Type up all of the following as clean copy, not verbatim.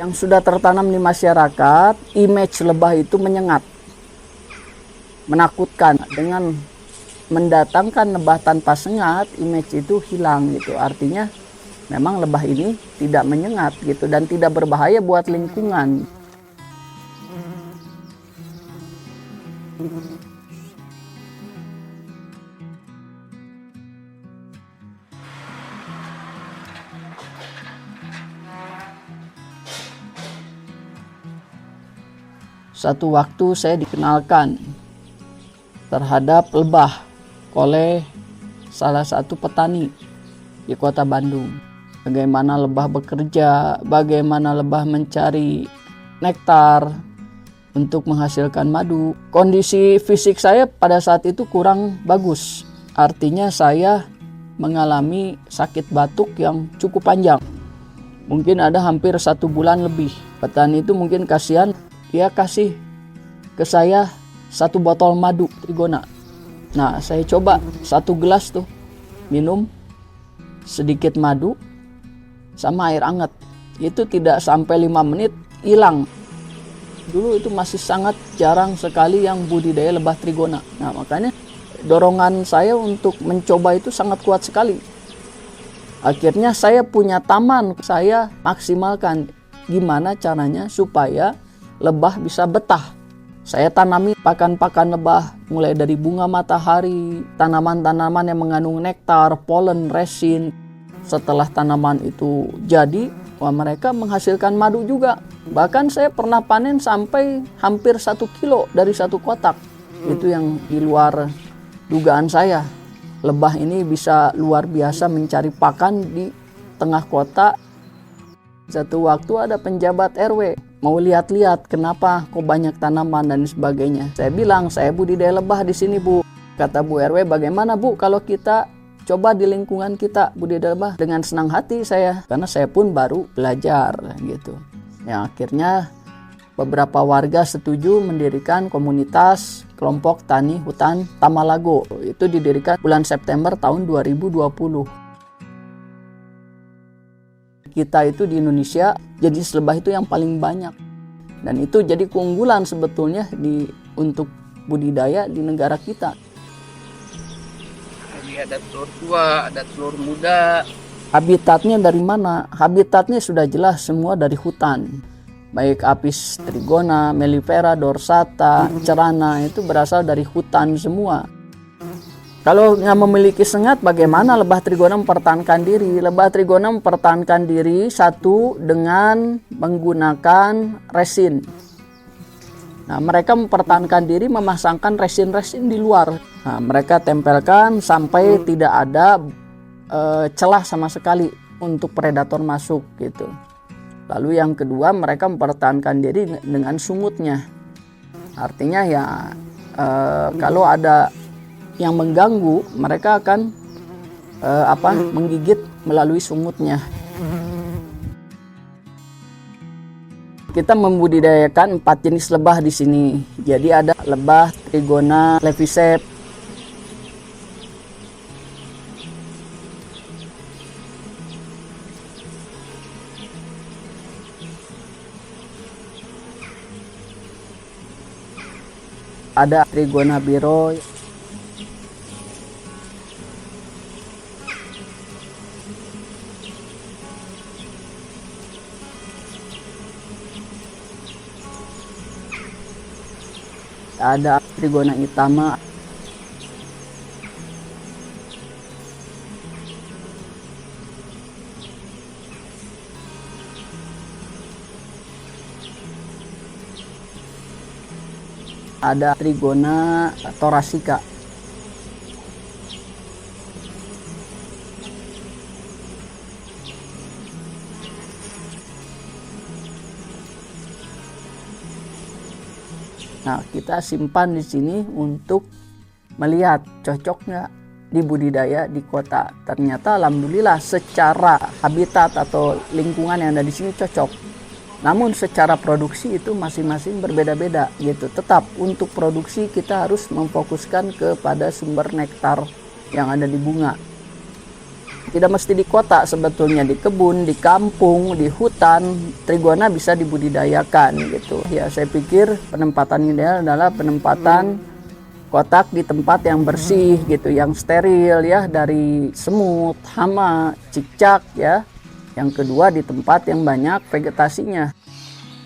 Yang sudah tertanam di masyarakat, image lebah itu menyengat, menakutkan. Dengan mendatangkan lebah tanpa sengat, image itu hilang gitu. Artinya memang lebah ini tidak menyengat gitu dan tidak berbahaya buat lingkungan. Satu waktu saya dikenalkan terhadap lebah oleh salah satu petani di kota Bandung. Bagaimana lebah bekerja, bagaimana lebah mencari nektar untuk menghasilkan madu. Kondisi fisik saya pada saat itu kurang bagus. Artinya saya mengalami sakit batuk yang cukup panjang. Mungkin ada hampir 1 bulan lebih. Petani itu mungkin kasihan, dia kasih ke saya 1 botol madu trigona. Nah, saya coba 1 gelas tuh, minum sedikit madu sama air hangat. Itu tidak sampai 5 menit hilang. Dulu itu masih sangat jarang sekali yang budidaya lebah trigona. Nah, makanya dorongan saya untuk mencoba itu sangat kuat sekali. Akhirnya saya punya taman, saya maksimalkan gimana caranya supaya lebah bisa betah. Saya tanami pakan-pakan lebah, mulai dari bunga matahari, tanaman-tanaman yang mengandung nektar, polen, resin. Setelah tanaman itu jadi, mereka menghasilkan madu juga. Bahkan saya pernah panen sampai hampir 1 kilo dari 1 kotak. Itu yang di luar dugaan saya. Lebah ini bisa luar biasa mencari pakan di tengah kota. Satu waktu ada penjabat RW mau lihat-lihat kenapa kok banyak tanaman dan sebagainya. Saya bilang, saya budidaya lebah di sini, Bu. Kata Bu RW, bagaimana Bu kalau kita coba di lingkungan kita budidaya lebah? Dengan senang hati saya, karena saya pun baru belajar gitu. Ya, akhirnya beberapa warga setuju mendirikan komunitas kelompok tani hutan Tamalago. Itu didirikan bulan September tahun 2020. Kita itu di Indonesia jenis lebah itu yang paling banyak, dan itu jadi keunggulan sebetulnya untuk budidaya di negara kita. Jadi ada telur tua, ada telur muda. Habitatnya dari mana? Habitatnya sudah jelas semua dari hutan. Baik Apis trigona, Mellifera dorsata, cerana itu berasal dari hutan semua. Kalau nggak memiliki sengat, bagaimana lebah trigona mempertahankan diri? Lebah trigona mempertahankan diri satu dengan menggunakan resin. Nah, mereka mempertahankan diri memasangkan resin-resin di luar. Nah, mereka tempelkan sampai tidak ada celah sama sekali untuk predator masuk gitu. Lalu yang kedua, mereka mempertahankan diri dengan sumutnya. Artinya ya kalau ada yang mengganggu, mereka akan menggigit melalui sumutnya. Kita membudidayakan 4 jenis lebah di sini. Jadi ada lebah trigona levisep, ada trigona biro, ada trigona itama, ada trigona thoracea. Nah, kita simpan di sini untuk melihat cocok nggak dibudidaya di kota. Ternyata alhamdulillah secara habitat atau lingkungan yang ada di sini cocok. Namun secara produksi itu masing-masing berbeda-beda gitu. Tetap untuk produksi kita harus memfokuskan kepada sumber nektar yang ada di bunga. Tidak mesti di kota sebetulnya, di kebun, di kampung, di hutan, trigona bisa dibudidayakan gitu. Ya, saya pikir penempatan ideal adalah penempatan kotak di tempat yang bersih gitu, yang steril ya, dari semut, hama, cicak ya. Yang kedua di tempat yang banyak vegetasinya.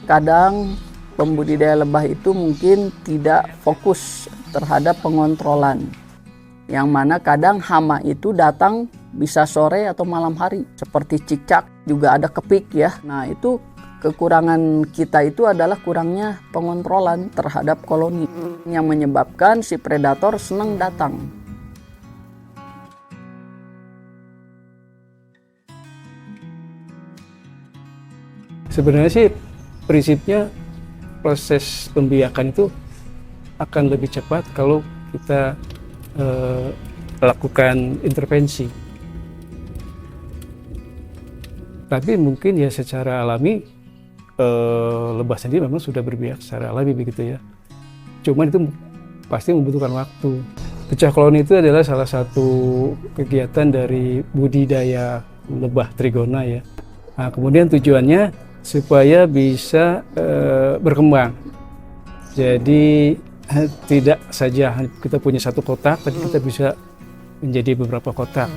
Kadang pembudidaya lebah itu mungkin tidak fokus terhadap pengontrolan. Yang mana kadang hama itu datang bisa sore atau malam hari. Seperti cicak juga ada kepik ya. Nah itu kekurangan kita itu adalah kurangnya pengontrolan terhadap koloni. Yang menyebabkan si predator senang datang. Sebenarnya sih prinsipnya proses pembiakan itu akan lebih cepat kalau kita lakukan intervensi. Tapi mungkin ya secara alami lebah sendiri memang sudah berbiak secara alami begitu ya. Cuman itu pasti membutuhkan waktu. Pecah koloni itu adalah salah satu kegiatan dari budidaya lebah trigona ya. Nah, kemudian tujuannya supaya bisa berkembang. Jadi tidak saja kita punya satu kotak, tapi kita bisa menjadi beberapa kotak.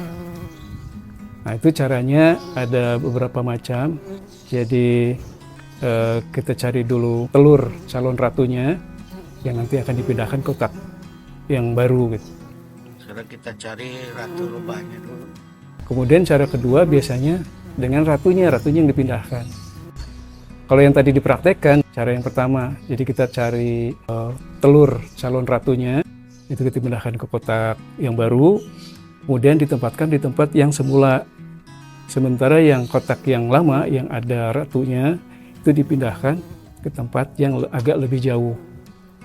Nah itu caranya ada beberapa macam. Jadi kita cari dulu telur calon ratunya yang nanti akan dipindahkan kotak yang baru gitu. Sekarang kita cari ratu lebahnya dulu. Kemudian cara kedua biasanya dengan ratunya yang dipindahkan. Kalau yang tadi dipraktekkan, cara yang pertama, jadi kita cari telur calon ratunya, itu kita pindahkan ke kotak yang baru, kemudian ditempatkan di tempat yang semula. Sementara yang kotak yang lama, yang ada ratunya, itu dipindahkan ke tempat yang agak lebih jauh.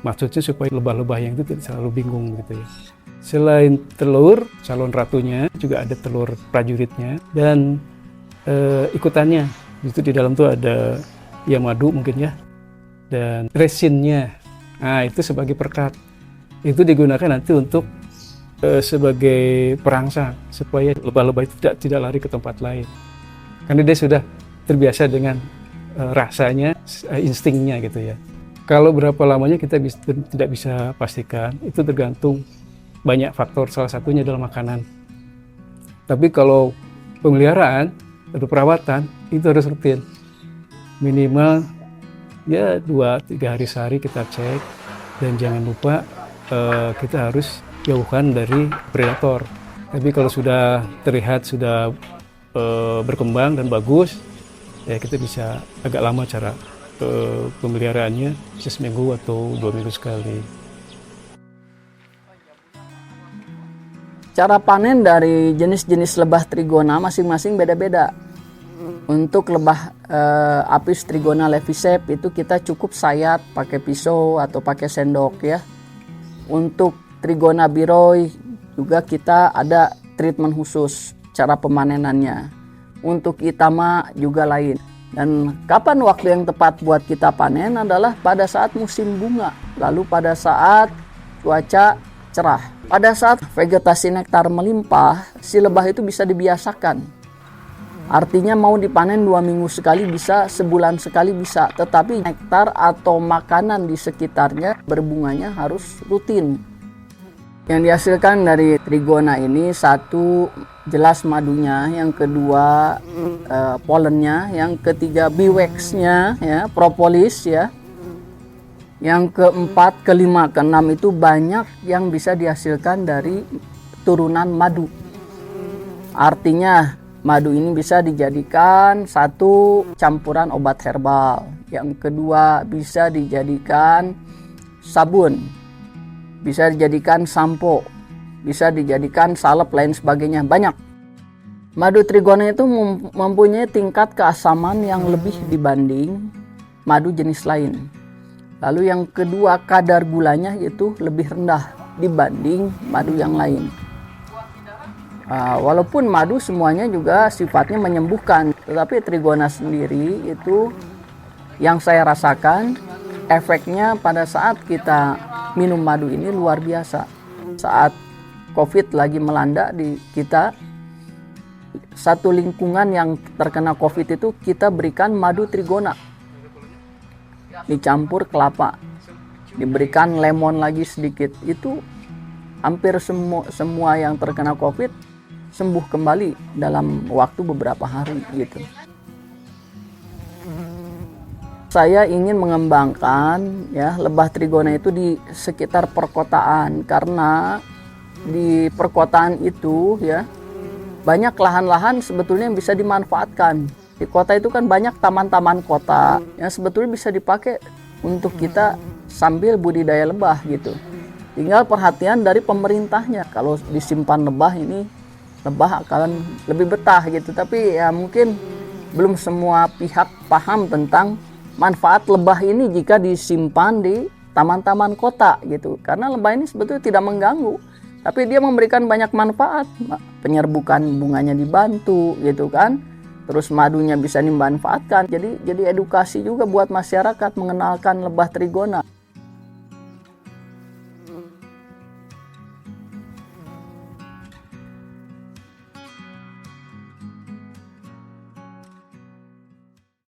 Maksudnya supaya lebah-lebah yang itu tidak selalu bingung gitu ya. Selain telur calon ratunya, juga ada telur prajuritnya, dan ikutannya. Itu di dalam tuh ada ya madu mungkin ya, dan resinnya. Nah itu sebagai perkat. Itu digunakan nanti untuk sebagai perangsang supaya lebah-lebah itu tidak lari ke tempat lain. Karena dia sudah terbiasa dengan rasanya, instingnya gitu ya. Kalau berapa lamanya kita tidak bisa pastikan, itu tergantung banyak faktor, salah satunya adalah makanan. Tapi kalau pemeliharaan atau perawatan itu harus rutin. Minimal ya 2-3 hari sehari kita cek, dan jangan lupa kita harus jauhkan dari predator. Tapi kalau sudah terlihat sudah berkembang dan bagus, ya kita bisa agak lama cara pemeliharaannya, bisa seminggu atau 2 minggu sekali. Cara panen dari jenis-jenis lebah trigona masing-masing beda-beda. Untuk lebah Apis trigona levisep itu kita cukup sayat pakai pisau atau pakai sendok ya. Untuk trigona biroi juga kita ada treatment khusus cara pemanenannya. Untuk itama juga lain. Dan kapan waktu yang tepat buat kita panen adalah pada saat musim bunga, lalu pada saat cuaca cerah. Pada saat vegetasi nektar melimpah, si lebah itu bisa dibiasakan. Artinya mau dipanen 2 minggu sekali bisa, sebulan sekali bisa. Tetapi nektar atau makanan di sekitarnya berbunganya harus rutin. Yang dihasilkan dari trigona ini, satu jelas madunya, yang kedua polennya, yang ketiga beeswaxnya, ya, propolis ya. Yang keempat, kelima, keenam itu banyak yang bisa dihasilkan dari turunan madu. Artinya madu ini bisa dijadikan satu campuran obat herbal. Yang kedua bisa dijadikan sabun, bisa dijadikan sampo, bisa dijadikan salep lain sebagainya, banyak. Madu trigona itu mempunyai tingkat keasaman yang lebih dibanding madu jenis lain. Lalu yang kedua, kadar gulanya itu lebih rendah dibanding madu yang lain. Walaupun madu semuanya juga sifatnya menyembuhkan, tetapi trigona sendiri itu yang saya rasakan efeknya pada saat kita minum madu ini luar biasa. Saat COVID lagi melanda di kita, satu lingkungan yang terkena COVID itu kita berikan madu trigona dicampur kelapa, diberikan lemon lagi sedikit. Itu hampir semua yang terkena COVID sembuh kembali dalam waktu beberapa hari gitu. Saya ingin mengembangkan ya lebah trigona itu di sekitar perkotaan, karena di perkotaan itu ya banyak lahan-lahan sebetulnya yang bisa dimanfaatkan. Di kota itu kan banyak taman-taman kota yang sebetulnya bisa dipakai untuk kita sambil budidaya lebah gitu. Tinggal perhatian dari pemerintahnya. Kalau disimpan lebah ini, lebah akan lebih betah gitu. Tapi ya mungkin belum semua pihak paham tentang manfaat lebah ini jika disimpan di taman-taman kota gitu. Karena lebah ini sebetulnya tidak mengganggu, tapi dia memberikan banyak manfaat. Penyerbukan bunganya dibantu gitu kan. Terus madunya bisa dimanfaatkan. Jadi edukasi juga buat masyarakat mengenalkan lebah trigona.